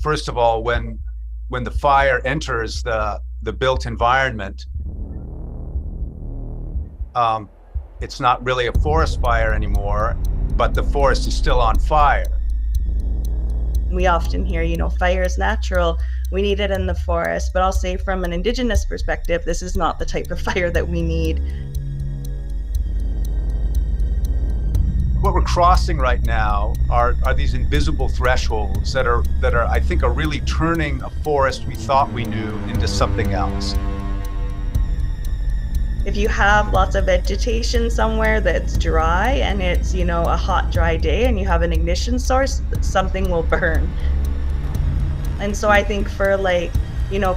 first of all, when the fire enters the built environment, it's not really a forest fire anymore, but the forest is still on fire. We often hear, fire is natural, we need it in the forest, but I'll say from an Indigenous perspective, this is not the type of fire that we need. What we're crossing right now are these invisible thresholds that are I think are really turning a forest we thought we knew into something else. If you have lots of vegetation somewhere that's dry and it's, a hot, dry day and you have an ignition source, something will burn. And so I think for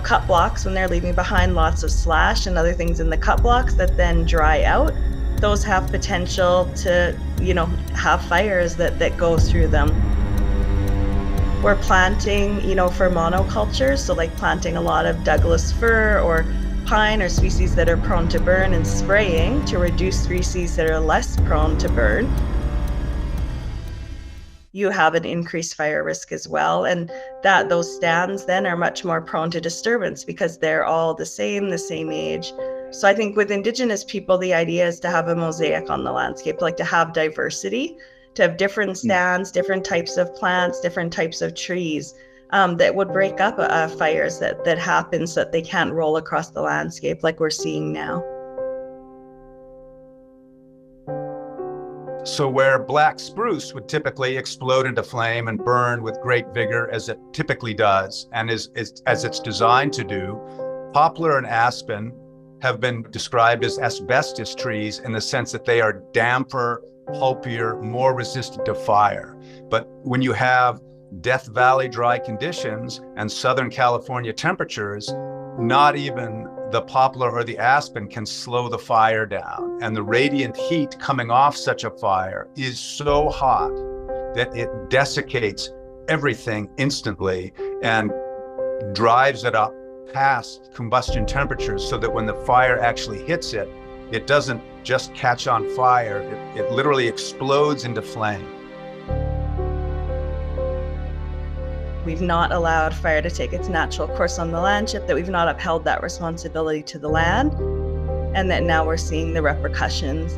cut blocks, when they're leaving behind lots of slash and other things in the cut blocks that then dry out, those have potential to, have fires that go through them. We're planting, for monoculture, so planting a lot of Douglas fir or pine or species that are prone to burn and spraying to reduce species that are less prone to burn. You have an increased fire risk as well, and those stands then are much more prone to disturbance because they're all the same age. So I think with Indigenous people, the idea is to have a mosaic on the landscape, to have diversity, to have different stands, different types of plants, different types of trees that would break up fires that happen so that they can't roll across the landscape like we're seeing now. So where black spruce would typically explode into flame and burn with great vigor, as it typically does, and as it's designed to do, poplar and aspen have been described as asbestos trees in the sense that they are damper, pulpier, more resistant to fire. But when you have Death Valley dry conditions and Southern California temperatures, not even the poplar or the aspen can slow the fire down. And the radiant heat coming off such a fire is so hot that it desiccates everything instantly and drives it up past combustion temperatures, so that when the fire actually hits it, it doesn't just catch on fire, it literally explodes into flame. We've not allowed fire to take its natural course on the landship, that we've not upheld that responsibility to the land, and that now we're seeing the repercussions.